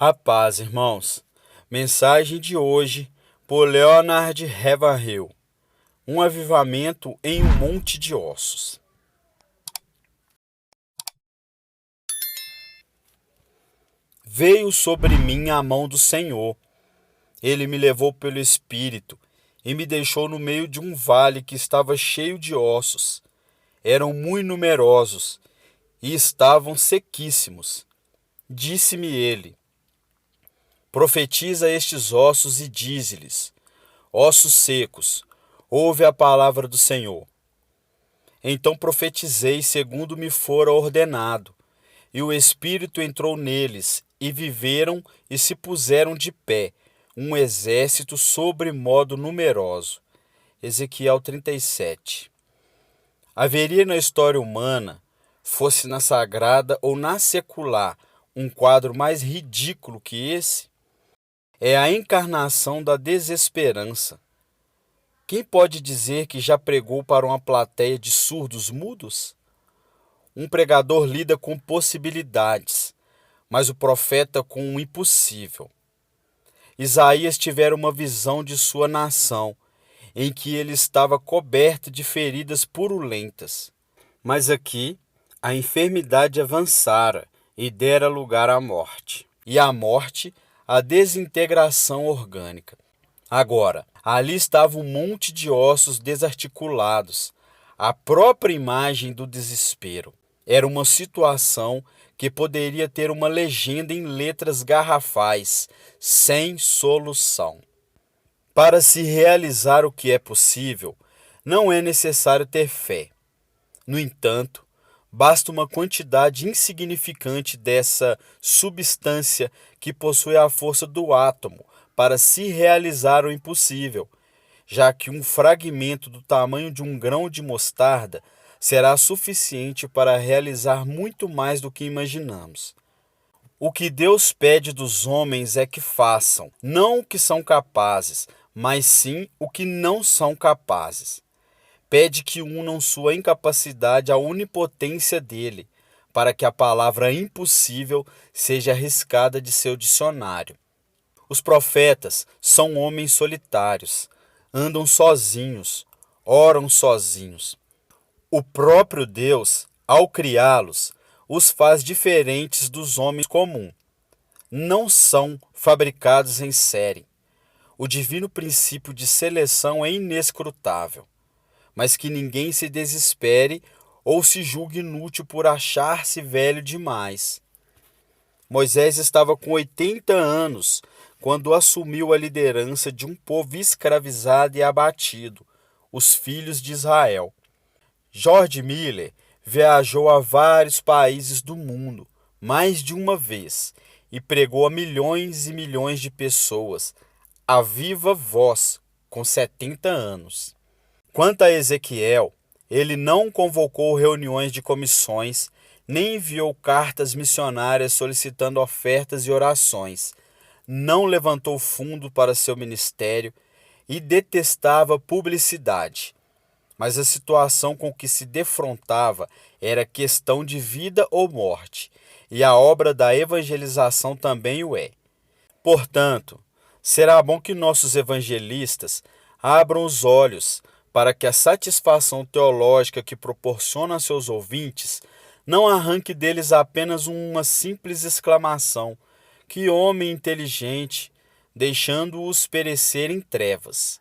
A paz, irmãos. Mensagem de hoje por Leonard Ravenhill. Um avivamento em um monte de ossos. Veio sobre mim a mão do Senhor. Ele me levou pelo Espírito e me deixou no meio de um vale que estava cheio de ossos. Eram muito numerosos e estavam sequíssimos. Disse-me ele: profetiza estes ossos e dize-lhes: ossos secos, ouve a palavra do Senhor. Então profetizei segundo me fora ordenado, e o Espírito entrou neles, e viveram e se puseram de pé, um exército sobremodo numeroso. Ezequiel 37. Haveria na história humana, fosse na sagrada ou na secular, um quadro mais ridículo que esse? É a encarnação da desesperança. Quem pode dizer que já pregou para uma plateia de surdos mudos? Um pregador lida com possibilidades, mas o profeta com o impossível. Isaías tivera uma visão de sua nação, em que ele estava coberto de feridas purulentas. Mas aqui a enfermidade avançara e dera lugar à morte. E a morte, a desintegração orgânica. Agora, ali estava um monte de ossos desarticulados, a própria imagem do desespero. Era uma situação que poderia ter uma legenda em letras garrafais, sem solução. Para se realizar o que é possível, não é necessário ter fé. No entanto, basta uma quantidade insignificante dessa substância que possui a força do átomo para se realizar o impossível, já que um fragmento do tamanho de um grão de mostarda será suficiente para realizar muito mais do que imaginamos. O que Deus pede dos homens é que façam, não o que são capazes, mas sim o que não são capazes. Pede que unam sua incapacidade à onipotência dele, para que a palavra impossível seja arriscada de seu dicionário. Os profetas são homens solitários, andam sozinhos, oram sozinhos. O próprio Deus, ao criá-los, os faz diferentes dos homens comuns. Não são fabricados em série. O divino princípio de seleção é inescrutável. Mas que ninguém se desespere ou se julgue inútil por achar-se velho demais. Moisés estava com 80 anos quando assumiu a liderança de um povo escravizado e abatido, os filhos de Israel. George Miller viajou a vários países do mundo, mais de uma vez, e pregou a milhões e milhões de pessoas, a viva voz, com 70 anos. Quanto a Ezequiel, ele não convocou reuniões de comissões, nem enviou cartas missionárias solicitando ofertas e orações. Não levantou fundo para seu ministério e detestava publicidade. Mas a situação com que se defrontava era questão de vida ou morte, e a obra da evangelização também o é. Portanto, será bom que nossos evangelistas abram os olhos para que a satisfação teológica que proporciona a seus ouvintes não arranque deles apenas uma simples exclamação: que homem inteligente, deixando-os perecer em trevas.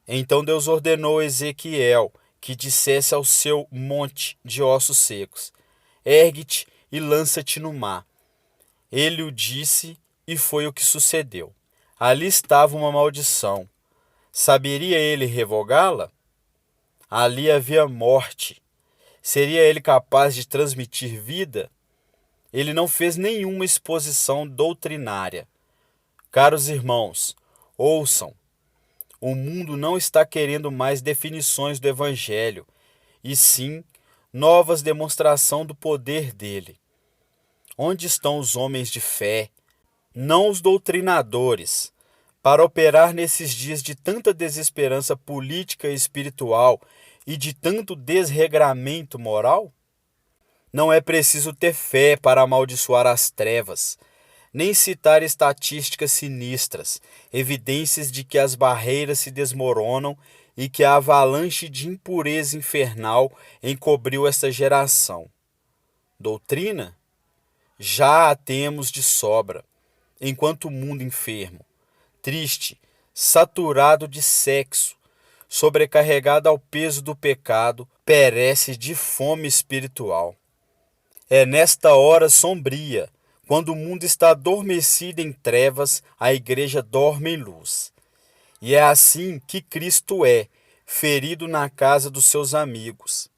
Então Deus ordenou a Ezequiel que dissesse ao seu monte de ossos secos: ergue-te e lança-te no mar. Ele o disse e foi o que sucedeu. Ali estava uma maldição. Saberia ele revogá-la? Ali havia morte. Seria ele capaz de transmitir vida? Ele não fez nenhuma exposição doutrinária. Caros irmãos, ouçam. O mundo não está querendo mais definições do Evangelho, e sim novas demonstrações do poder dele. Onde estão os homens de fé, não os doutrinadores, para operar nesses dias de tanta desesperança política e espiritual e de tanto desregramento moral? Não é preciso ter fé para amaldiçoar as trevas, nem citar estatísticas sinistras, evidências de que as barreiras se desmoronam e que a avalanche de impureza infernal encobriu esta geração. Doutrina? Já a temos de sobra, enquanto o mundo enfermo, triste, saturado de sexo, sobrecarregado ao peso do pecado, perece de fome espiritual. É nesta hora sombria, quando o mundo está adormecido em trevas, a igreja dorme em luz. E é assim que Cristo é, ferido na casa dos seus amigos.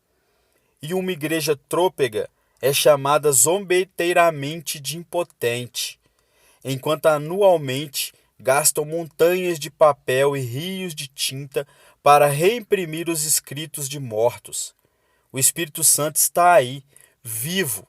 E uma igreja trôpega é chamada zombeteiramente de impotente, enquanto anualmente gastam montanhas de papel e rios de tinta para reimprimir os escritos de mortos. O Espírito Santo está aí, vivo,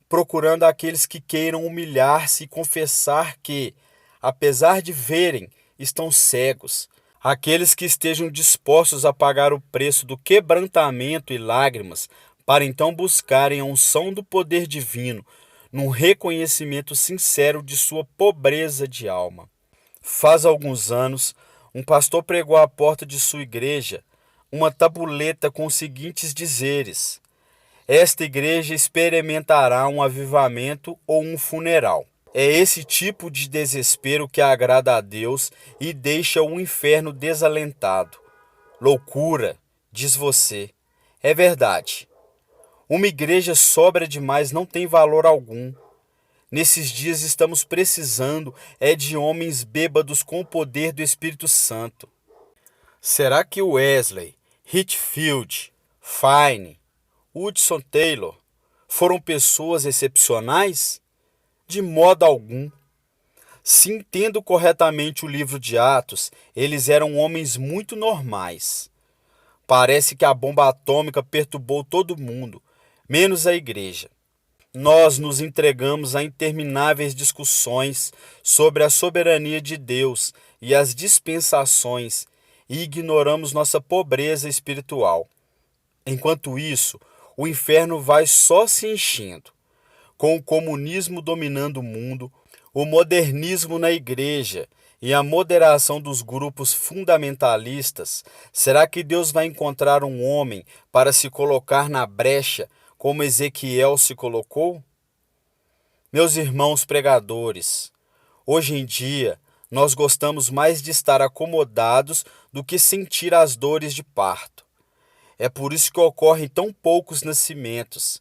procurando aqueles que queiram humilhar-se e confessar que, apesar de verem, estão cegos. Aqueles que estejam dispostos a pagar o preço do quebrantamento e lágrimas, para então buscarem a unção do poder divino, num reconhecimento sincero de sua pobreza de alma. Faz alguns anos, um pastor pregou à porta de sua igreja uma tabuleta com os seguintes dizeres: esta igreja experimentará um avivamento ou um funeral. É esse tipo de desespero que agrada a Deus e deixa o inferno desalentado. Loucura, diz você. É verdade. Uma igreja sóbria demais não tem valor algum. Nesses dias estamos precisando de homens bêbados com o poder do Espírito Santo. Será que Wesley, Whitefield, Fine, Hudson Taylor foram pessoas excepcionais? De modo algum. Se entendo corretamente o livro de Atos, eles eram homens muito normais. Parece que a bomba atômica perturbou todo mundo, menos a igreja. Nós nos entregamos a intermináveis discussões sobre a soberania de Deus e as dispensações e ignoramos nossa pobreza espiritual. Enquanto isso, o inferno vai só se enchendo. Com o comunismo dominando o mundo, o modernismo na igreja e a moderação dos grupos fundamentalistas, será que Deus vai encontrar um homem para se colocar na brecha como Ezequiel se colocou? Meus irmãos pregadores, hoje em dia nós gostamos mais de estar acomodados do que sentir as dores de parto. É por isso que ocorrem tão poucos nascimentos.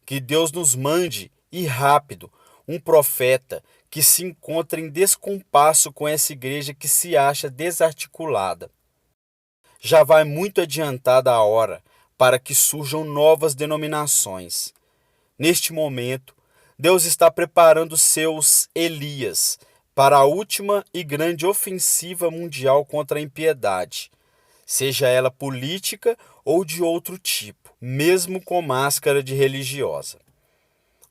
Que Deus nos mande, e rápido, um profeta que se encontra em descompasso com essa igreja que se acha desarticulada. Já vai muito adiantada a hora para que surjam novas denominações. Neste momento, Deus está preparando seus Elias para a última e grande ofensiva mundial contra a impiedade, seja ela política ou de outro tipo, mesmo com máscara de religiosa.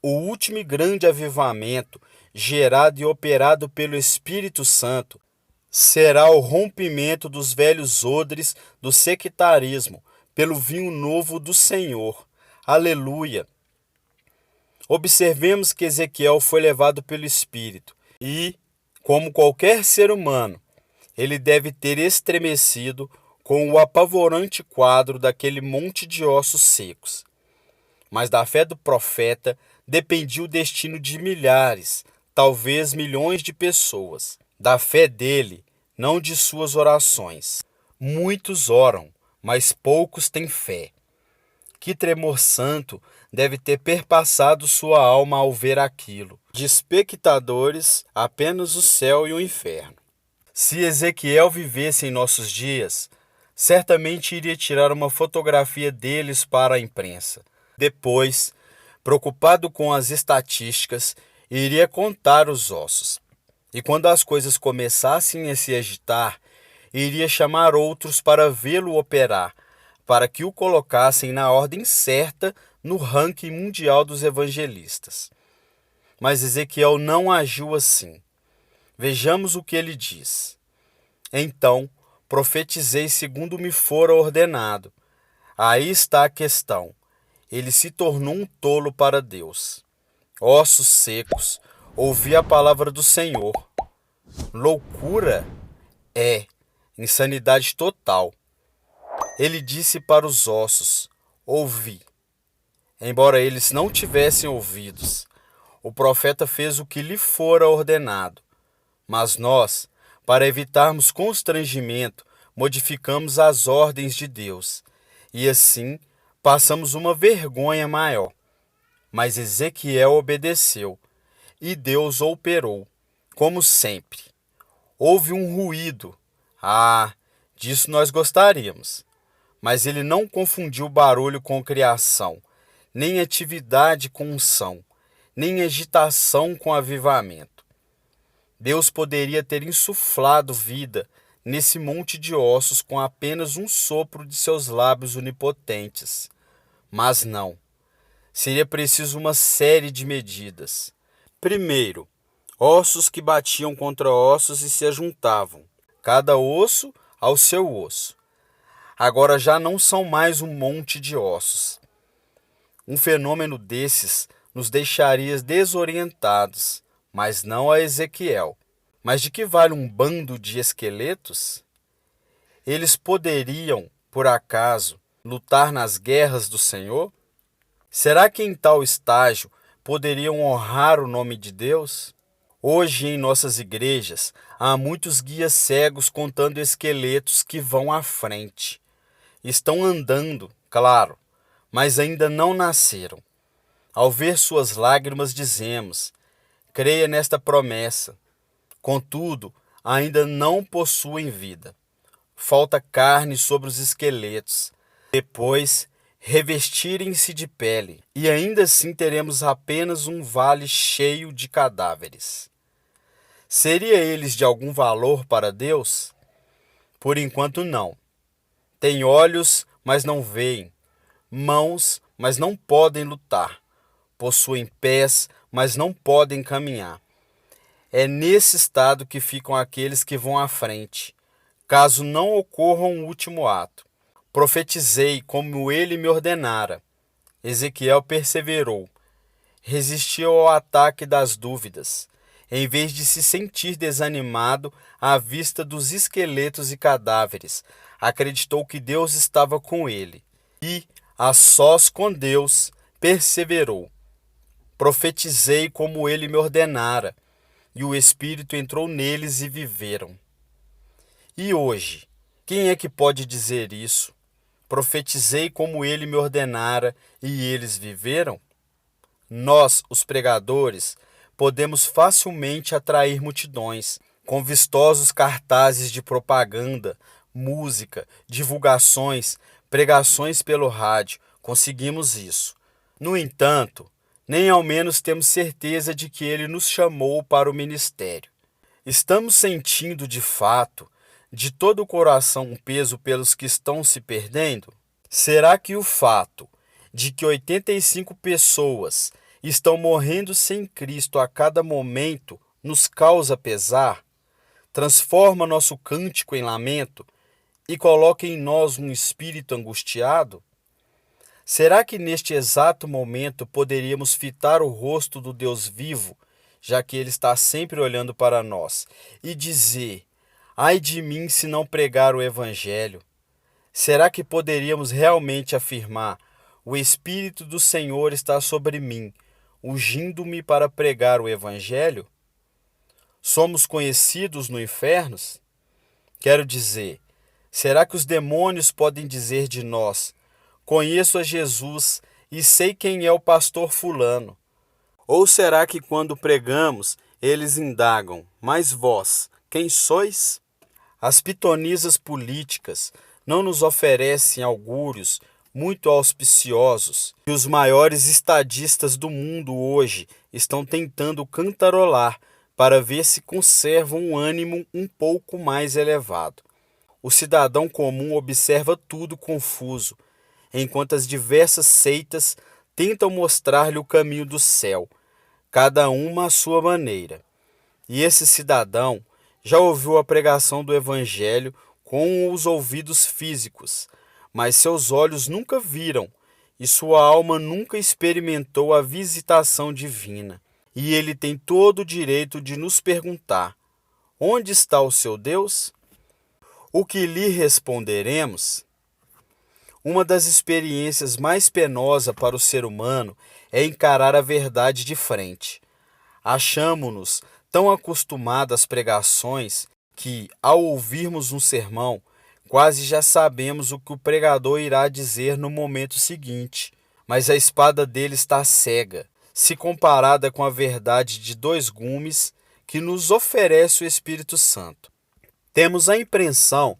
O último e grande avivamento, gerado e operado pelo Espírito Santo, será o rompimento dos velhos odres do sectarismo pelo vinho novo do Senhor. Aleluia! Observemos que Ezequiel foi levado pelo Espírito e, como qualquer ser humano, ele deve ter estremecido com o apavorante quadro daquele monte de ossos secos. Mas da fé do profeta dependia o destino de milhares, talvez milhões de pessoas. Da fé dele, não de suas orações. Muitos oram, mas poucos têm fé. Que tremor santo deve ter perpassado sua alma ao ver aquilo. De espectadores, apenas o céu e o inferno. Se Ezequiel vivesse em nossos dias, certamente iria tirar uma fotografia deles para a imprensa. Depois, preocupado com as estatísticas, iria contar os ossos. E quando as coisas começassem a se agitar, iria chamar outros para vê-lo operar, para que o colocassem na ordem certa no ranking mundial dos evangelistas. Mas Ezequiel não agiu assim. Vejamos o que ele diz. Então, profetizei segundo me fora ordenado. Aí está a questão. Ele se tornou um tolo para Deus. Ossos secos, ouvi a palavra do Senhor. Loucura? É, insanidade total. Ele disse para os ossos: ouvi. Embora eles não tivessem ouvidos, o profeta fez o que lhe fora ordenado. Mas nós, para evitarmos constrangimento, modificamos as ordens de Deus, e assim passamos uma vergonha maior. Mas Ezequiel obedeceu, e Deus o operou, como sempre. Houve um ruído. Disso nós gostaríamos. Mas ele não confundiu barulho com criação, nem atividade com unção, nem agitação com avivamento. Deus poderia ter insuflado vida nesse monte de ossos com apenas um sopro de seus lábios onipotentes. Mas não. Seria preciso uma série de medidas. Primeiro, ossos que batiam contra ossos e se ajuntavam, cada osso ao seu osso. Agora já não são mais um monte de ossos. Um fenômeno desses nos deixaria desorientados, mas não a Ezequiel. Mas de que vale um bando de esqueletos? Eles poderiam, por acaso, lutar nas guerras do Senhor? Será que em tal estágio poderiam honrar o nome de Deus? Hoje em nossas igrejas há muitos guias cegos contando esqueletos que vão à frente. Estão andando, claro, mas ainda não nasceram. Ao ver suas lágrimas dizemos: creia nesta promessa. Contudo, ainda não possuem vida. Falta carne sobre os esqueletos. Depois, revestirem-se de pele, e ainda assim teremos apenas um vale cheio de cadáveres. Seria eles de algum valor para Deus? Por enquanto não. Têm olhos, mas não veem, mãos, mas não podem lutar, possuem pés, mas não podem caminhar. É nesse estado que ficam aqueles que vão à frente, caso não ocorra um último ato. Profetizei como ele me ordenara. Ezequiel perseverou. Resistiu ao ataque das dúvidas, em vez de se sentir desanimado à vista dos esqueletos e cadáveres. Acreditou que Deus estava com ele e, a sós com Deus, perseverou. Profetizei como ele me ordenara, e o Espírito entrou neles e viveram. E hoje, quem é que pode dizer isso? Profetizei como ele me ordenara, e eles viveram? Nós, os pregadores, podemos facilmente atrair multidões, com vistosos cartazes de propaganda, música, divulgações, pregações pelo rádio. Conseguimos isso. No entanto, nem ao menos temos certeza de que ele nos chamou para o ministério. Estamos sentindo de fato, de todo o coração, um peso pelos que estão se perdendo? Será que o fato de que 85 pessoas estão morrendo sem Cristo a cada momento nos causa pesar? Transforma nosso cântico em lamento e coloca em nós um espírito angustiado? Será que neste exato momento poderíamos fitar o rosto do Deus vivo, já que Ele está sempre olhando para nós, e dizer: ai de mim se não pregar o Evangelho? Será que poderíamos realmente afirmar: o Espírito do Senhor está sobre mim, ungindo-me para pregar o Evangelho? Somos conhecidos no inferno? Quero dizer, será que os demônios podem dizer de nós: conheço a Jesus e sei quem é o pastor fulano? Ou será que quando pregamos, eles indagam: mas vós, quem sois? As pitonisas políticas não nos oferecem augúrios muito auspiciosos, e os maiores estadistas do mundo hoje estão tentando cantarolar para ver se conservam um ânimo um pouco mais elevado. O cidadão comum observa tudo confuso, enquanto as diversas seitas tentam mostrar-lhe o caminho do céu, cada uma à sua maneira. E esse cidadão já ouviu a pregação do Evangelho com os ouvidos físicos, mas seus olhos nunca viram e sua alma nunca experimentou a visitação divina. e ele tem todo o direito de nos perguntar: onde está o seu Deus? O que lhe responderemos? Uma das experiências mais penosas para o ser humano é encarar a verdade de frente. Achamo-nos tão acostumados às pregações que, ao ouvirmos um sermão, quase já sabemos o que o pregador irá dizer no momento seguinte, mas a espada dele está cega, se comparada com a verdade de dois gumes que nos oferece o Espírito Santo. Temos a impressão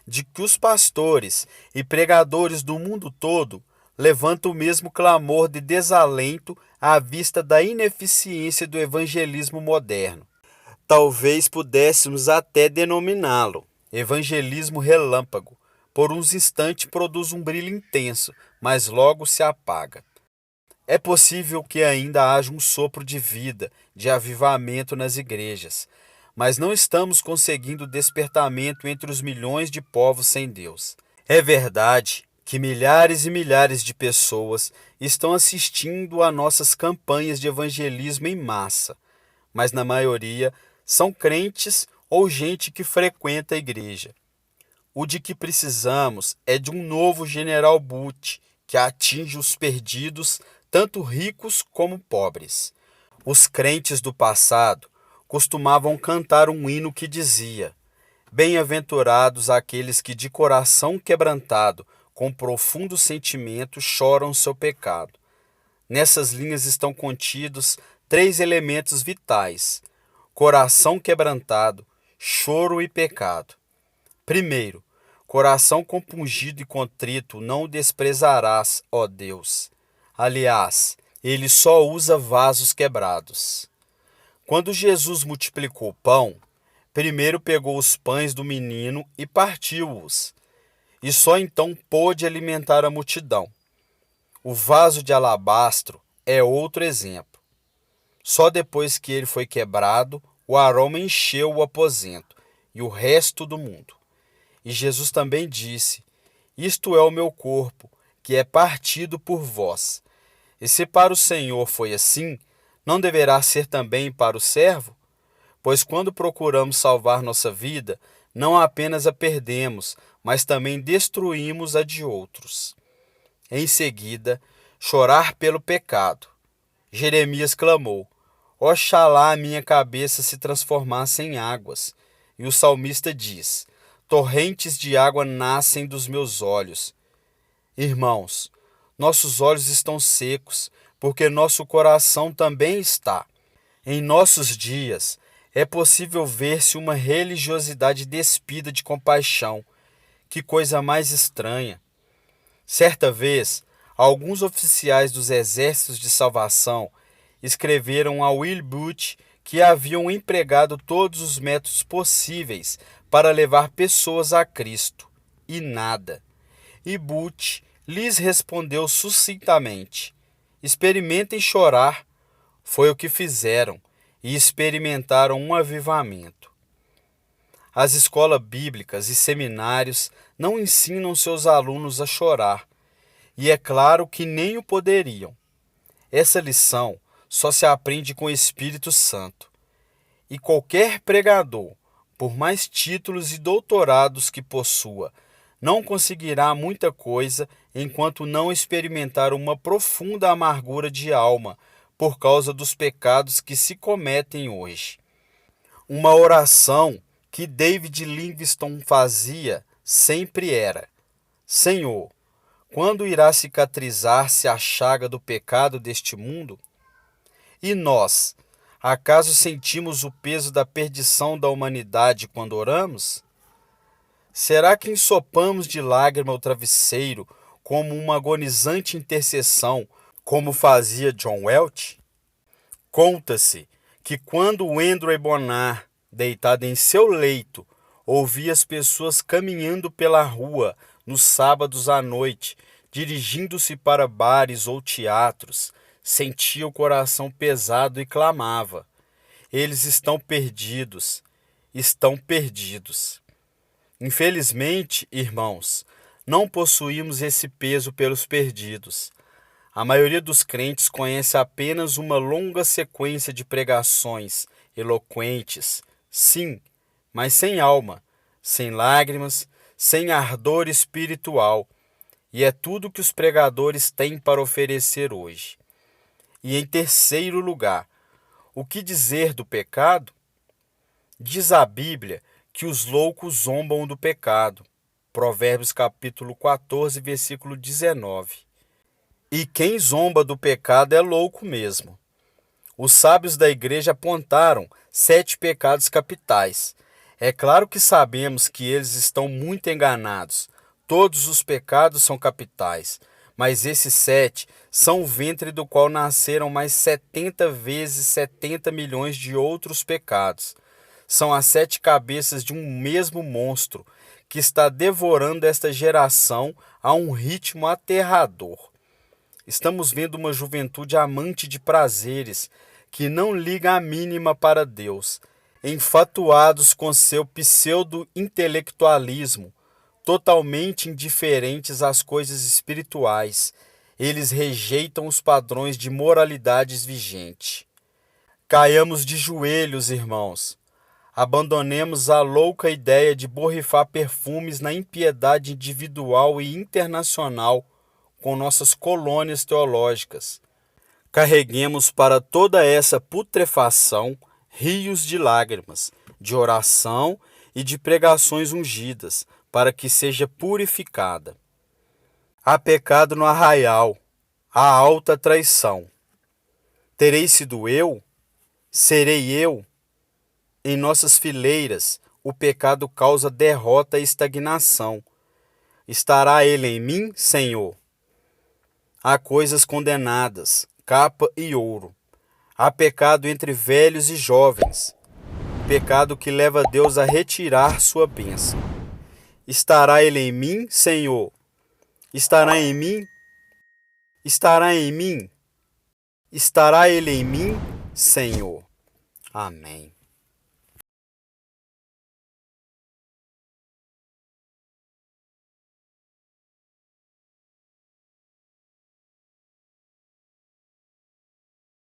de que os pastores e pregadores do mundo todo levantam o mesmo clamor de desalento à vista da ineficiência do evangelismo moderno. Talvez pudéssemos até denominá-lo evangelismo relâmpago. Por uns instantes produz um brilho intenso, mas logo se apaga. É possível que ainda haja um sopro de vida, de avivamento nas igrejas, mas não estamos conseguindo despertamento entre os milhões de povos sem Deus. É verdade que milhares e milhares de pessoas estão assistindo a nossas campanhas de evangelismo em massa, mas na maioria são crentes ou gente que frequenta a igreja. O de que precisamos é de um novo General Butch que atinja os perdidos, tanto ricos como pobres. Os crentes do passado costumavam cantar um hino que dizia: bem-aventurados aqueles que de coração quebrantado, com profundo sentimento, choram seu pecado. Nessas linhas estão contidos 3 elementos vitais: coração quebrantado, choro e pecado. Primeiro, coração compungido e contrito não o desprezarás, ó Deus. Aliás, ele só usa vasos quebrados. Quando Jesus multiplicou o pão, primeiro pegou os pães do menino e partiu-os, e só então pôde alimentar a multidão. O vaso de alabastro é outro exemplo. Só depois que ele foi quebrado, o aroma encheu o aposento e o resto do mundo. E Jesus também disse: isto é o meu corpo, que é partido por vós. E se para o Senhor foi assim, não deverá ser também para o servo? Pois quando procuramos salvar nossa vida, não apenas a perdemos, mas também destruímos a de outros. Em seguida, chorar pelo pecado. Jeremias clamou: oxalá a minha cabeça se transformasse em águas. E o salmista diz: torrentes de água nascem dos meus olhos. Irmãos, nossos olhos estão secos, porque nosso coração também está. Em nossos dias, é possível ver-se uma religiosidade despida de compaixão. Que coisa mais estranha! Certa vez, alguns oficiais dos exércitos de salvação escreveram a Will Butch que haviam empregado todos os métodos possíveis para levar pessoas a Cristo, e nada. E Butch lhes respondeu sucintamente: experimentem chorar. Foi o que fizeram, e experimentaram um avivamento. As escolas bíblicas e seminários não ensinam seus alunos a chorar, e é claro que nem o poderiam. Essa lição só se aprende com o Espírito Santo. E qualquer pregador, por mais títulos e doutorados que possua, não conseguirá muita coisa enquanto não experimentar uma profunda amargura de alma por causa dos pecados que se cometem hoje. Uma oração que David Livingstone fazia sempre era: Senhor, quando irá cicatrizar-se a chaga do pecado deste mundo? E nós, acaso sentimos o peso da perdição da humanidade quando oramos? Será que ensopamos de lágrima o travesseiro como uma agonizante intercessão, como fazia John Welch? Conta-se que quando Andrew Bonar, deitado em seu leito, ouvia as pessoas caminhando pela rua nos sábados à noite, dirigindo-se para bares ou teatros, sentia o coração pesado e clamava: eles estão perdidos, estão perdidos. Infelizmente, irmãos, não possuímos esse peso pelos perdidos. A maioria dos crentes conhece apenas uma longa sequência de pregações eloquentes, sim, mas sem alma, sem lágrimas, sem ardor espiritual. E é tudo que os pregadores têm para oferecer hoje. E em terceiro lugar, o que dizer do pecado? Diz a Bíblia que os loucos zombam do pecado. Provérbios capítulo 14, versículo 19. E quem zomba do pecado é louco mesmo. Os sábios da igreja apontaram 7 pecados capitais. É claro que sabemos que eles estão muito enganados. Todos os pecados são capitais, mas esses 7 são o ventre do qual nasceram mais 70 vezes 70 milhões de outros pecados. São as 7 cabeças de um mesmo monstro que está devorando esta geração a um ritmo aterrador. Estamos vendo uma juventude amante de prazeres, que não liga a mínima para Deus, enfatuados com seu pseudo-intelectualismo, totalmente indiferentes às coisas espirituais. Eles rejeitam os padrões de moralidades vigentes. Caiamos de joelhos, irmãos. Abandonemos a louca ideia de borrifar perfumes na impiedade individual e internacional com nossas colônias teológicas. Carreguemos para toda essa putrefação rios de lágrimas, de oração e de pregações ungidas, para que seja purificada. Há pecado no arraial, há alta traição. Terei sido eu? Serei eu? Em nossas fileiras, o pecado causa derrota e estagnação. Estará ele em mim, Senhor? Há coisas condenadas, capa e ouro. Há pecado entre velhos e jovens, pecado que leva Deus a retirar sua bênção. Estará ele em mim, Senhor? Estará em mim? Estará em mim? Estará ele em mim, Senhor? Amém.